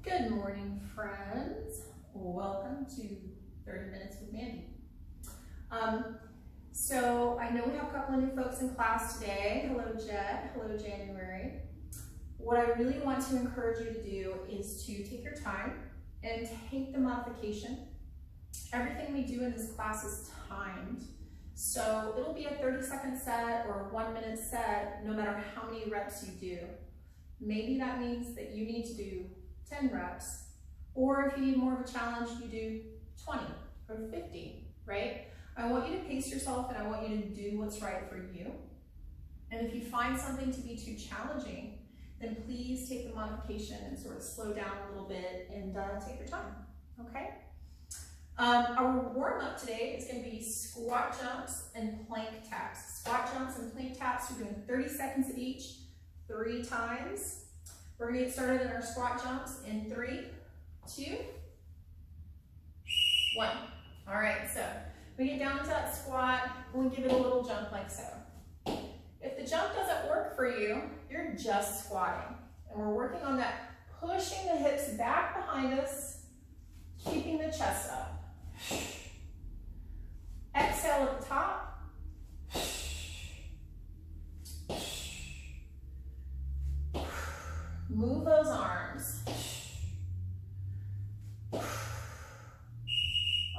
Good morning, friends. Welcome to 30 Minutes with Mandy. So I know we have a couple of new folks in class today. Hello, Jet. Hello, January. What I really want to encourage you to do is to take your time and take the modification. Everything we do in this class is timed. So it'll be a 30-second set or a 1-minute set, no matter how many reps you do. Maybe that means that you need to do 10 reps, or if you need more of a challenge, you do 20 or 50, right? I want you to pace yourself and I want you to do what's right for you. And if you find something to be too challenging, then please take the modification and sort of slow down a little bit and take your time, okay? Our warm-up today is going to be squat jumps and plank taps. Squat jumps and plank taps, we're doing 30 seconds of each, 3 times. We're going to get started in our squat jumps in 3, 2, 1. All right, so we get down to that squat and we give it a little jump like so. If the jump doesn't work for you, you're just squatting. And we're working on that, pushing the hips back behind us, keeping the chest up. Exhale at the top. Move those arms. All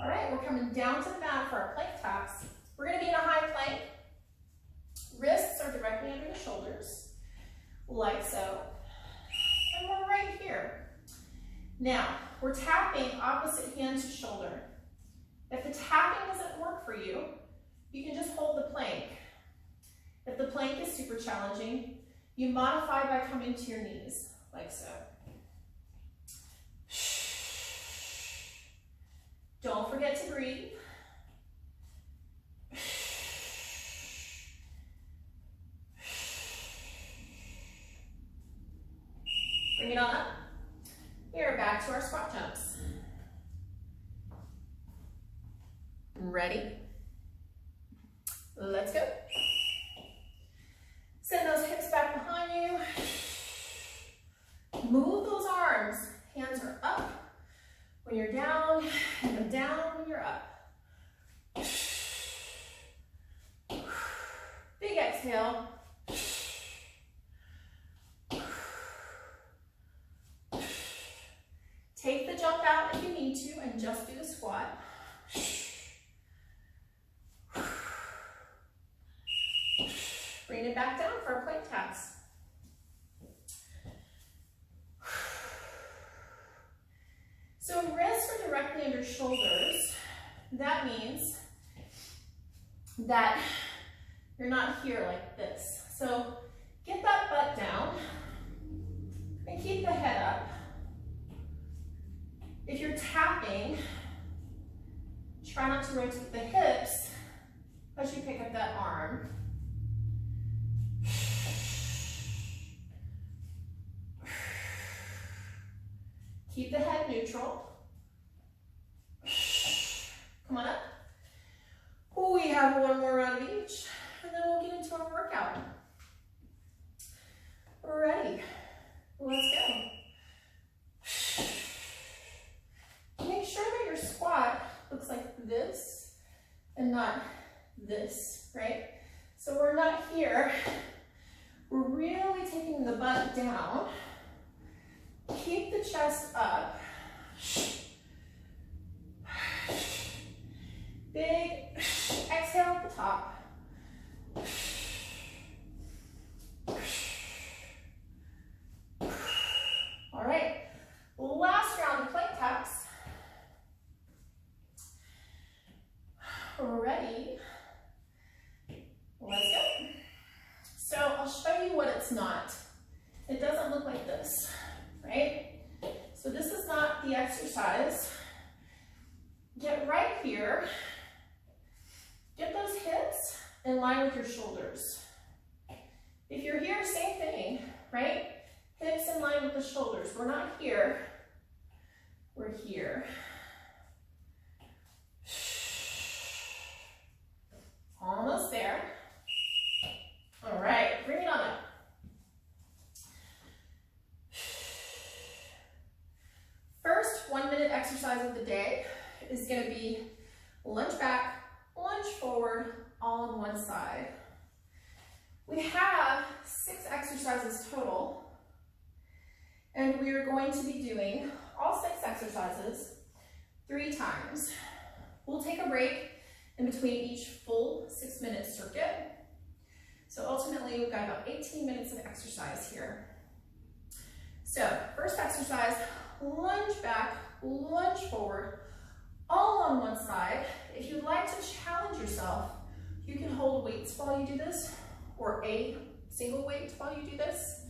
right, we're coming down to the mat for our plank taps. We're going to be in a high plank. Wrists are directly under the shoulders, like so. And we're right here. Now, we're tapping opposite hand to shoulder. If the tapping doesn't work for you, you can just hold the plank. If the plank is super challenging, you modify by coming to your knees, like so. Don't forget to breathe. Bring it on up. We are back to our squat jumps. Ready? Let's go. Send those hips back behind you. Move those arms. Hands are up when you're down, and then down when you're up. Big exhale. Take the jump out if you need to and just do the squat. Bring it back down for our plank taps. So wrists are directly under shoulders. That means that you're not here like this. So get that butt down and keep the head up. If you're tapping, try not to rotate the hips as you pick up that arm. Keep the head neutral. Come on up. We have one more round of each, and then we'll get into our workout. Ready? Let's go. Make sure that your squat looks like this and not this, right? So we're not here. We're really taking the butt down. Keep the chest up. Big exhale at the top. All right, last round of plank taps. Ready? Let's go. So I'll show you what it's not. It doesn't look like this. Right? So this is not the exercise. Get right here. Get those hips in line with your shoulders. If you're here, same thing, right? Hips in line with the shoulders. We're not here. We're here. Almost there. All right, bring it on up. recommended exercise of the day is going to be lunge back, lunge forward, all on one side. We have 6 exercises total, and we are going to be doing all 6 exercises 3 times. We'll take a break in between each full 6-minute circuit. So ultimately, we've got about 18 minutes of exercise here. So first exercise, lunge back, lunge forward, all on one side. If you'd like to challenge yourself, you can hold weights while you do this, or a single weight while you do this,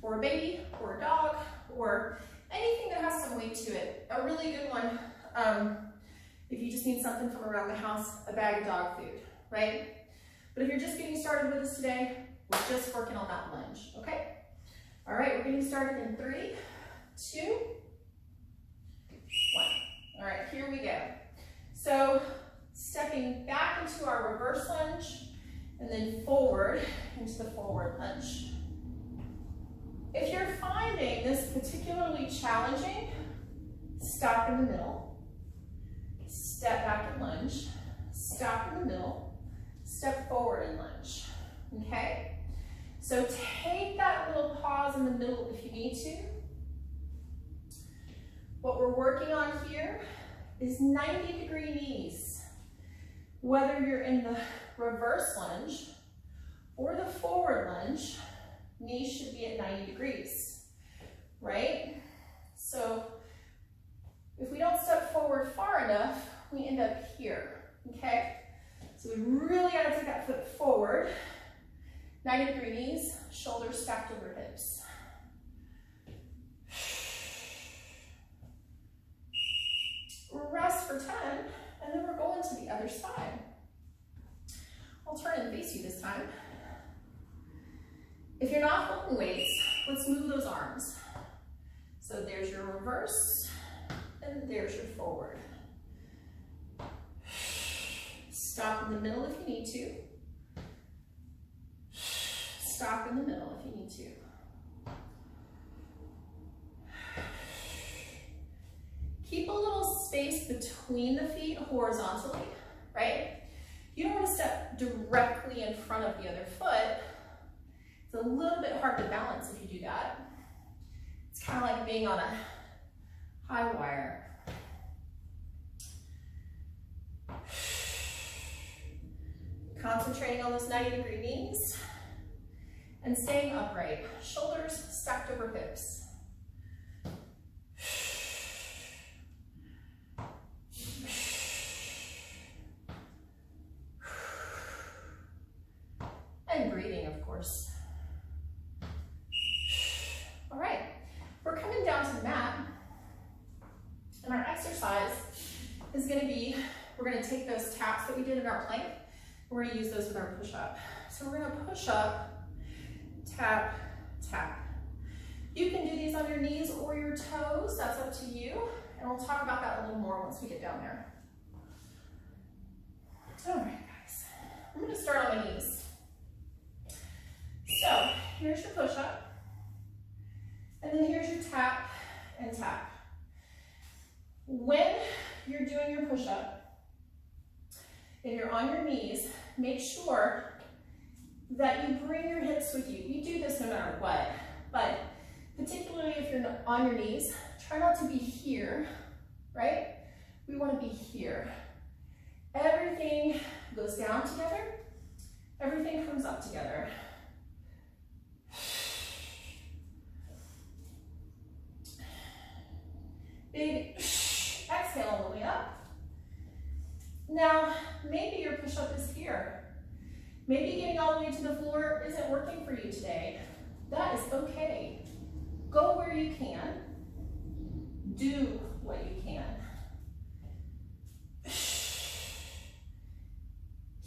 or a baby, or a dog, or anything that has some weight to it. A really good one, if you just need something from around the house, a bag of dog food, right? But if you're just getting started with us today, we're just working on that lunge, okay? All right, we're getting started in 3, 2, 1. All right, here we go. So stepping back into our reverse lunge, and then forward into the forward lunge. If you're finding this particularly challenging, stop in the middle, step back and lunge, stop in the middle, step forward and lunge, okay? So take that little pause in the middle if you need to. What we're working on here is 90-degree knees. Whether you're in the reverse lunge or the forward lunge, knees should be at 90 degrees, right? So if we don't step forward far enough, we end up here, okay? So we really got to take that foot forward. 90-degree knees, shoulders stacked over hips. Rest for 10, and then we're going to the other side. I'll turn and face you this time. If you're not holding weights, let's move those arms. So there's your reverse, and there's your forward. Stop in the middle if you need to. Stop in the middle if you need to. Keep a little space between the feet horizontally, right? You don't want to step directly in front of the other foot. It's a little bit hard to balance if you do that. It's kind of like being on a high wire. Concentrating on those 90-degree knees and staying upright. Shoulders stacked over hips. And breathing, of course. All right, we're coming down to the mat, and our exercise is going to be, we're going to take those taps that we did in our plank, and we're going to use those with our push-up. So we're going to push up, tap, tap. You can do these on your knees or your toes, that's up to you, and we'll talk about that a little more once we get down there. All right, guys, I'm going to start on my knees. So here's your push-up, and then here's your tap and tap. When you're doing your push-up, if you're on your knees, make sure that you bring your hips with you. You do this no matter what, but particularly if you're on your knees, try not to be here, right? We want to be here. Everything goes down together, everything comes up together. Big exhale all the way up. Now, maybe your push-up is here. Maybe getting all the way to the floor isn't working for you today. That is okay. Go where you can. Do what you can.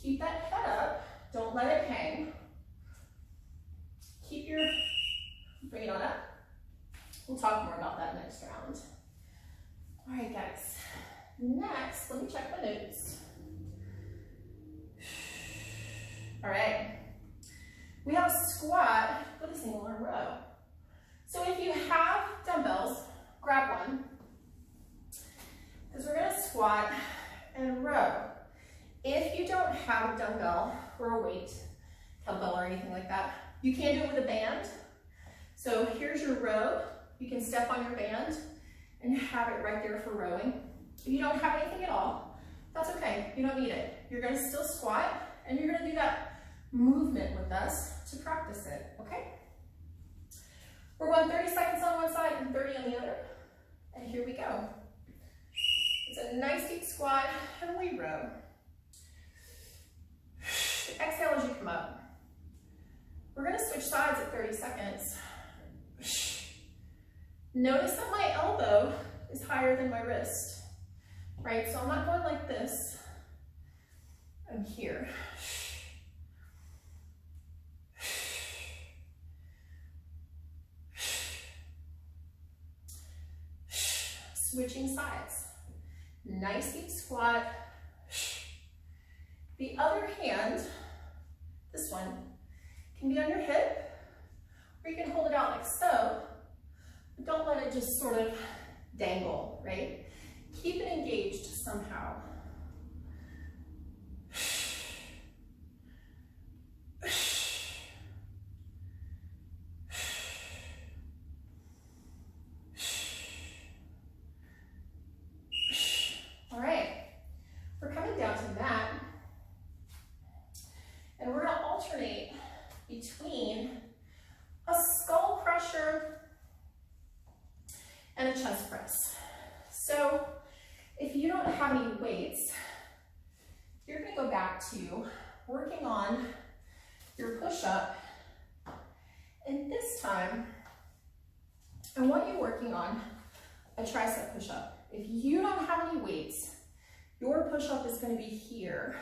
Keep that head up. Don't let it hang. Keep your, bring it on up. We'll talk more about that next round. All right, guys. Next, let me check my notes. All right. We have a squat with a single arm row. So if you have dumbbells, grab one. squat and row. If you don't have a dumbbell or a weight, kettlebell or anything like that, you can do it with a band. So here's your row. You can step on your band and have it right there for rowing. If you don't have anything at all, that's okay. You don't need it. You're gonna still squat and you're gonna do that movement with us to practice it, okay? We're going 30 seconds on one side and 30 on the other. And here we go. It's a nice deep squat and we row. Exhale as you come up. We're gonna switch sides at 30 seconds. Notice that my elbow is higher than my wrist, right? So I'm not going like this. I'm here. Switching sides. Nice deep squat. The other hand, this one, can be on your hip, or you can hold it out like so, but don't let it just sort of dangle, right? Keep it engaged somehow. All right, we're coming down to mat, and we're gonna alternate between a skull crusher and a chest press. So if you don't have any weights, you're gonna go back to working on your push-up, and this time I want you working on a tricep push-up. If you don't have any weights, your push-up is gonna be here,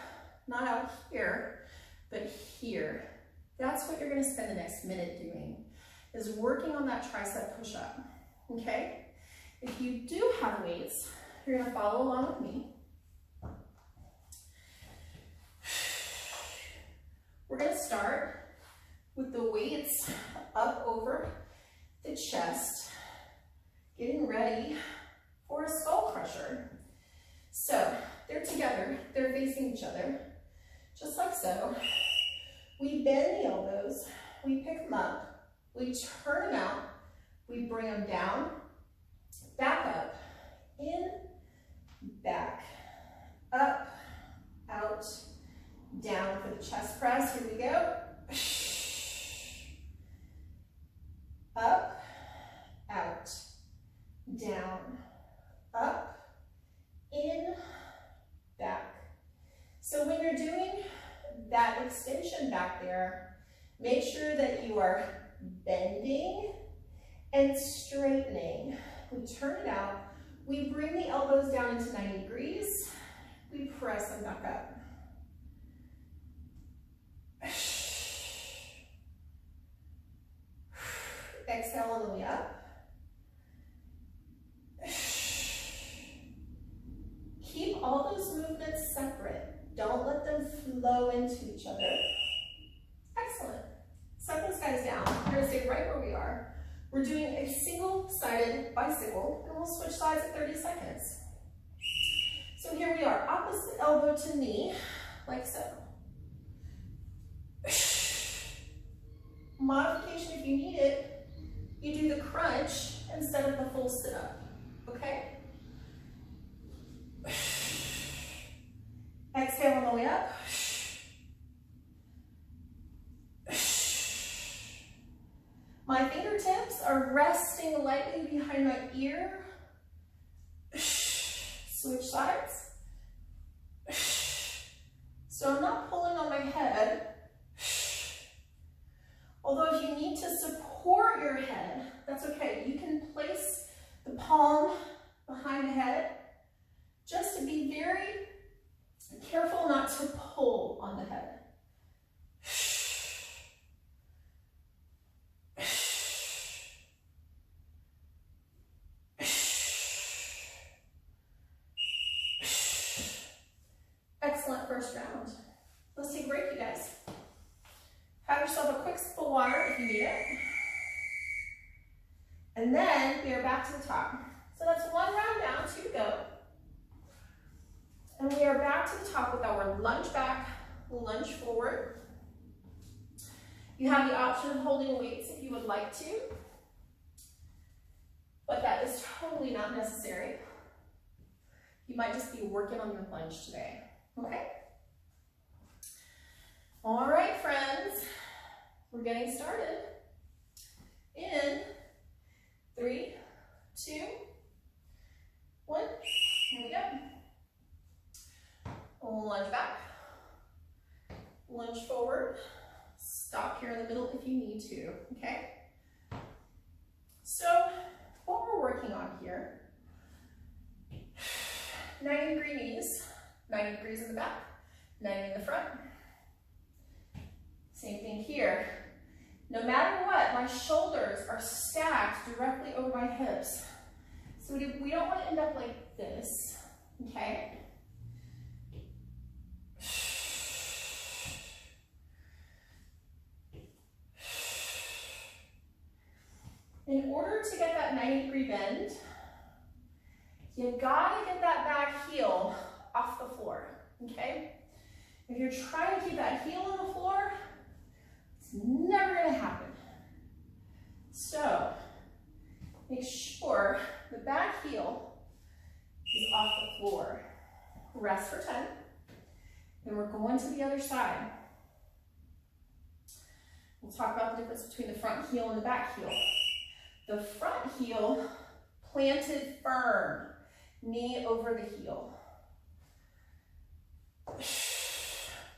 not out here, but here. That's what you're gonna spend the next minute doing, is working on that tricep push-up, okay? If you do have weights, you're gonna follow along with me. We're gonna start with the weights up over the chest, getting ready for a skull crusher. So they're together, they're facing each other, just like so. We bend the elbows, we pick them up, we turn them out, we bring them down, back up, in, back, up, out, down for the chest press. Here we go. Up, out, down, up, in, back. So when you're doing that extension back there, make sure that you are bending and straightening. We turn it out, we bring the elbows down into 90 degrees, we press them back up. Exhale on the way up. Keep all those movements separate. Don't let them flow into each other. Excellent. Set those guys down. We're going to stay right where we are. We're doing a single-sided bicycle, and we'll switch sides at 30 seconds. So here we are, opposite elbow to knee, like so. Modification if you need it, you do the crunch instead of the full sit-up, okay? Exhale on the way up. My fingertips are resting lightly behind my ear. Switch sides. So I'm not pulling on my head. Although if you need to support your head, that's okay. You can place the palm behind the head, just to be very careful not to pull on the head. Excellent first round. Let's take a break, you guys. Have yourself a quick sip of water if you need it. And then we are back to the top. So that's one round down, 2 to go. And we are back to the top with our lunge back, lunge forward. You have the option of holding weights if you would like to, but that is totally not necessary. You might just be working on your lunge today, okay? All right, friends, we're getting started in 3, 2, 1, here we go. Lunge back, lunge forward, stop here in the middle if you need to, okay? So what we're working on here, 90-degree knees, 90 degrees in the back, 90 in the front. Same thing here. No matter what, my shoulders are stacked directly over my hips. So we don't want to end up like this, okay? In order to get that 90-degree bend, you gotta get that back heel off the floor, okay? If you're trying to keep that heel on the floor, it's never gonna happen. So, make sure the back heel is off the floor. Rest for 10. Then we're going to the other side. We'll talk about the difference between the front heel and the back heel. The front heel planted firm, knee over the heel.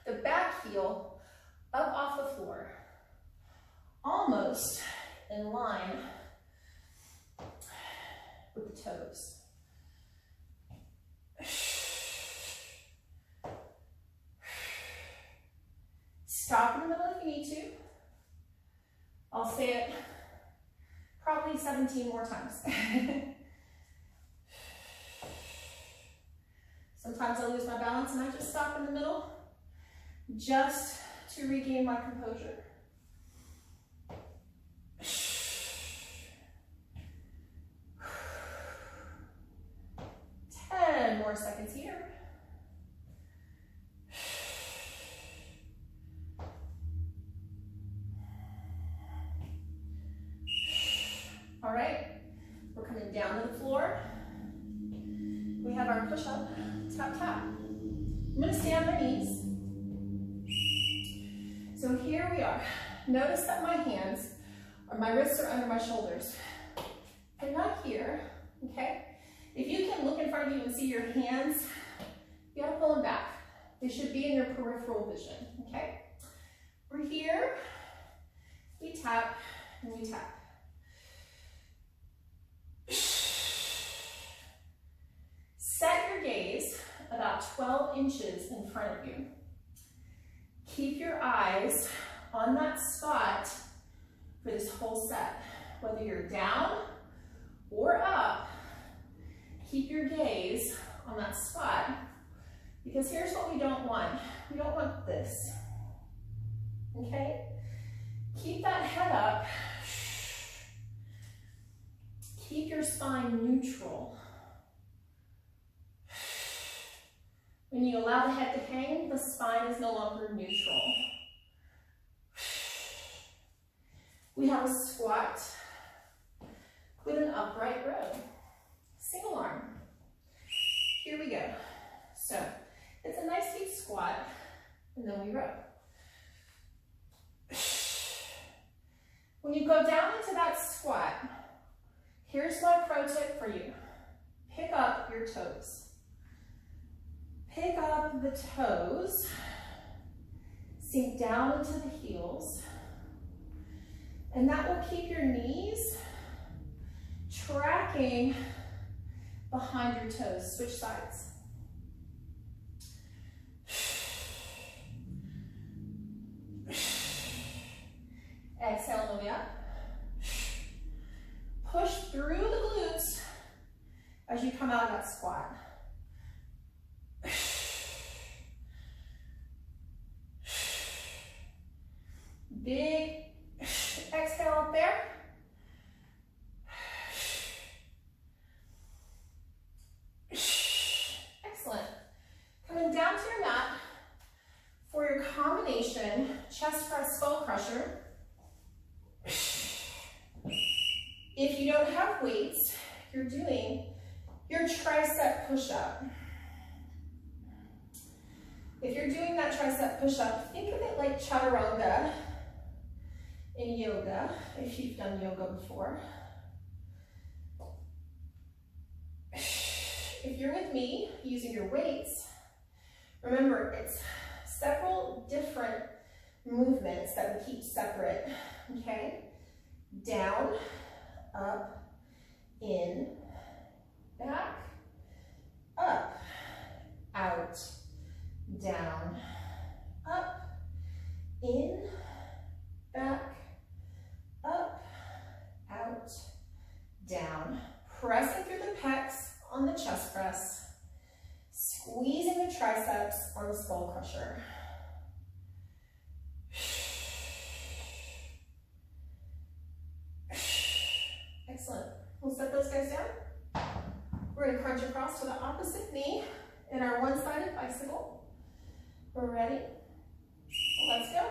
The back heel up off the floor, almost in line with the toes. Stop in the middle if you need to. I'll say it probably 17 more times. Sometimes I lose my balance and I just stop in the middle just to regain my composure. 10 more seconds here. All right, we're coming down to the floor. We have our push-up, tap, tap. I'm gonna stay on my knees. So here we are. Notice that my hands, or my wrists are under my shoulders. They're not here, okay? If you can look in front of you and see your hands, you gotta pull them back. They should be in your peripheral vision, okay? We're here, we tap, and we tap. Set your gaze about 12 inches in front of you. Keep your eyes on that spot for this whole set. Whether you're down or up, keep your gaze on that spot, because here's what we don't want. We don't want this, okay? Keep that head up. Keep your spine neutral. When you allow the head to hang, the spine is no longer neutral. We have a squat with an upright row. Single arm. Here we go. So, it's a nice deep squat, and then we row. When you go down into that squat, here's my pro tip for you. Pick up your toes. Pick up the toes, sink down into the heels, and that will keep your knees tracking behind your toes. Switch sides. Exhale on the way up. Push through the glutes as you come out of that squat. Big exhale up there. Excellent. you're doing your tricep push-up. If you're doing that tricep push-up, think of it like chaturanga in yoga, if you've done yoga before. If you're with me using your weights, remember it's several different movements that we keep separate, okay? Down, up, in, back, up, out, down, up, in, back, up, out, down. Pressing through the pecs on the chest press, squeezing the triceps on the skull crusher. Excellent. We'll set those guys down. We're going to crunch across to the opposite knee in our one-sided bicycle. We're ready. Let's go.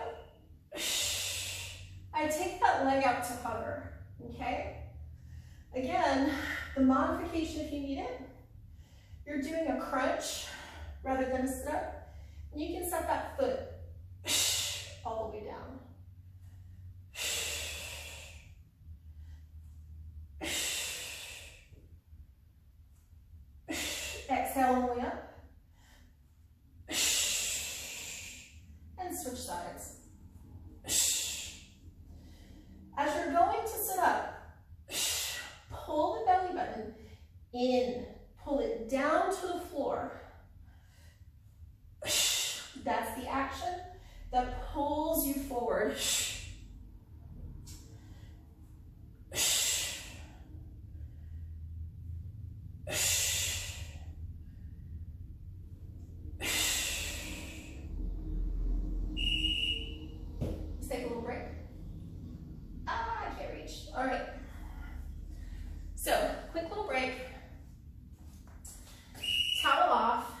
I take that leg out to hover, okay? Again, the modification if you need it, you're doing a crunch rather than a sit up. And you can set that foot all the way down. Exhale all the way up. And switch sides. As you're going to sit up, pull the belly button in, pull it down to the floor. That's the action that pulls you forward. Let's take a little break. I can't reach. All right. So, quick little break. Towel off.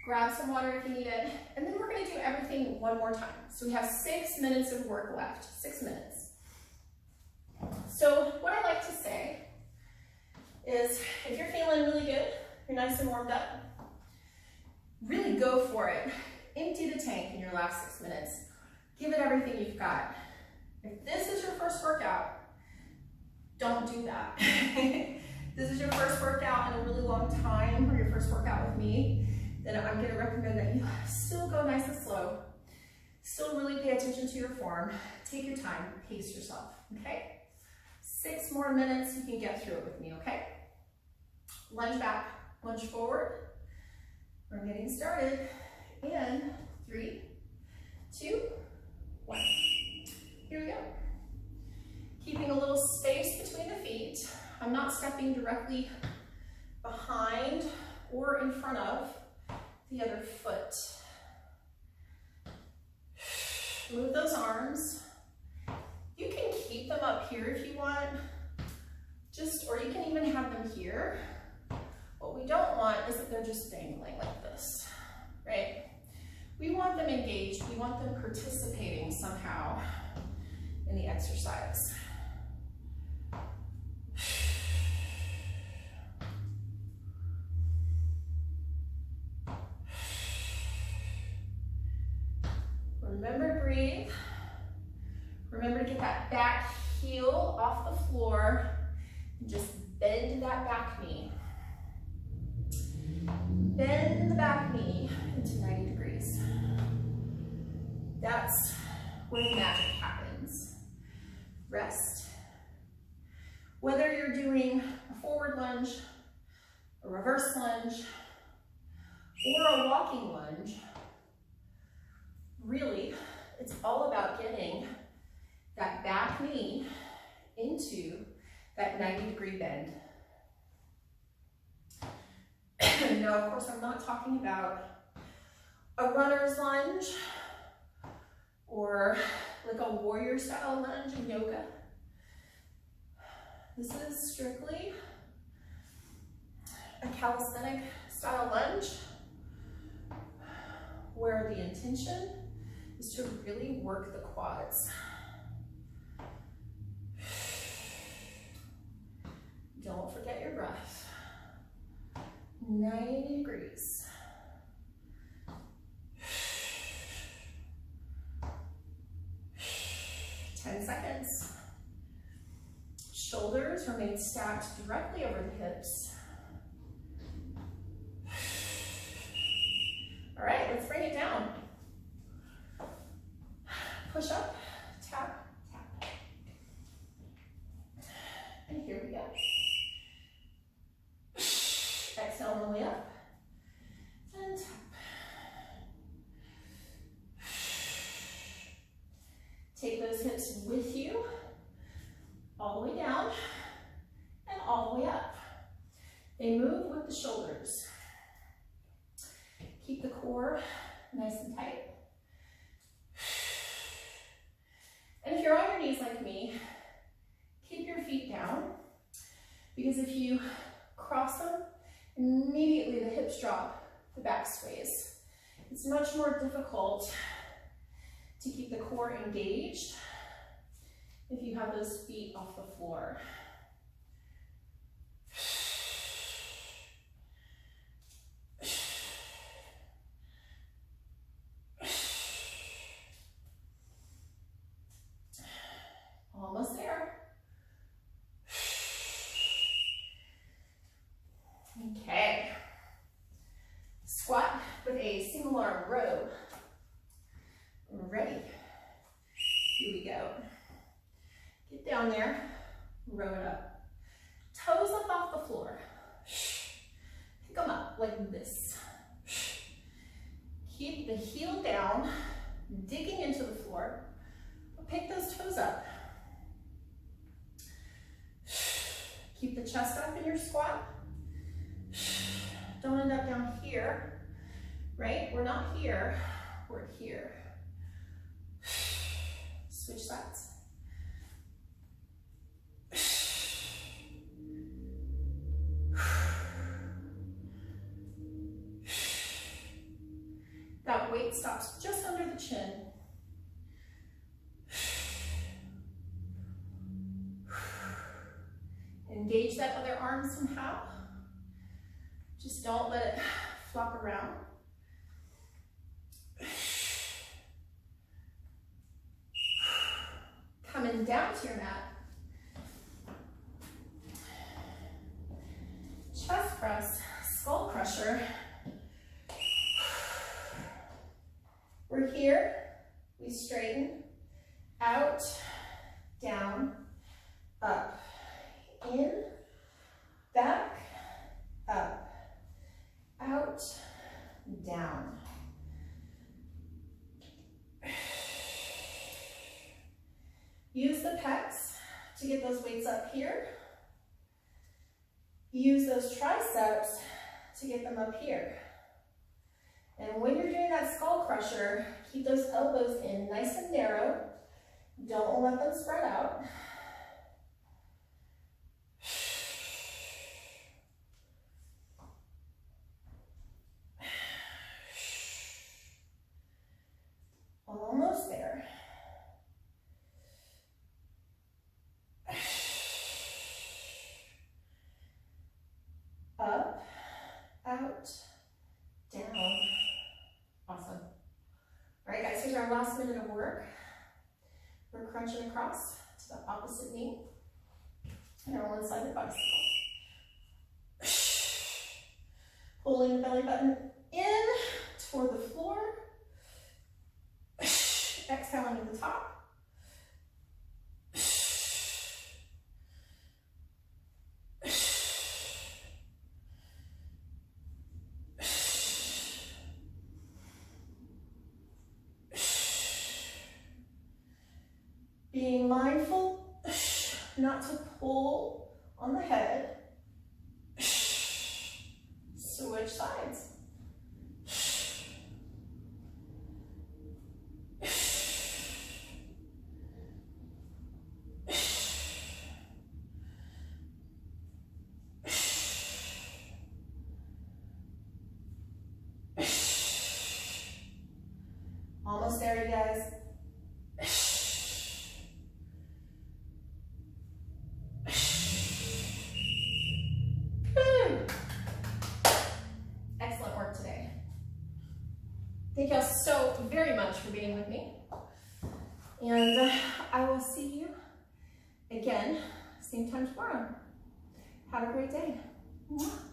Grab some water if you need it. And then we're going to do everything one more time. So we have 6 minutes of work left. 6 minutes. So what I like to say is if you're feeling really good, you're nice and warmed up, really go for it. Empty the tank in your last 6 minutes. Give it everything you've got. If this is your first workout, don't do that. This is your first workout in a really long time, or your first workout with me, then I'm going to recommend that you still go nice and slow. Still really pay attention to your form. Take your time, pace yourself, okay? 6 more minutes, you can get through it with me, okay? Lunge back, lunge forward. We're getting started in 3, 2, 1. Here we go. Keeping a little space between the feet. I'm not stepping directly behind or in front of the other foot. Move those arms. You can keep them up here if you want, or you can even have them here. What we don't want is that they're just dangling like this, right? We want them engaged. We want them participating somehow in the exercise. Remember to breathe. Remember to get that back heel off the floor and just bend that back knee. Bend the back knee into 90 degrees. That's where the magic happens. Rest. Whether you're doing a forward lunge, a reverse lunge, or a walking lunge, really, it's all about getting that back knee into that 90-degree bend. Now, of course, I'm not talking about a runner's lunge or like a warrior style lunge in yoga. This is strictly a calisthenic style lunge where the intention is to really work the quads. breath. 90 degrees. Seconds. Shoulders remain stacked directly over the hips. All right, let's bring it down. Push up, tap, tap. And here we go. Exhale on the way up. And tap. Take those hips with you, all the way down and all the way up. They move with the shoulders. Keep the core nice and tight. And if you're on your knees like me, keep your feet down, because if you cross them, immediately the hips drop, the back sways. It's much more difficult to keep the core engaged if you have those feet off the floor. Almost there. Okay. Squat with a single arm row. Ready. Here we go. Get down there, row it up. Toes up off the floor. Pick them up like this. Keep the heel down, digging into the floor, but pick those toes up. Keep the chest up in your squat. Don't end up down here, right? We're not here, we're here. Switch sides. That weight stops just under the chin. Engage that other arm somehow. Just don't let it flop around. Coming down to your mat. Chest press, skull crusher. We're here, we straighten, out, down, up, in, back, up, out, down. Use the pecs to get those weights up here. Use those triceps to get them up here. And when you're doing that skull crusher, keep those elbows in nice and narrow. Don't let them spread out. Almost there. Up, out, down. Awesome. All right, guys, here's our last minute of work. We're crunching across to the opposite knee and our one-sided bicycle. Pulling the belly button in toward the floor. Exhaling to the top. Being mindful not to pull on the head. Switch sides. Almost there, you guys. Thank y'all so very much for being with me. And I will see you again, same time tomorrow. Have a great day. Mwah.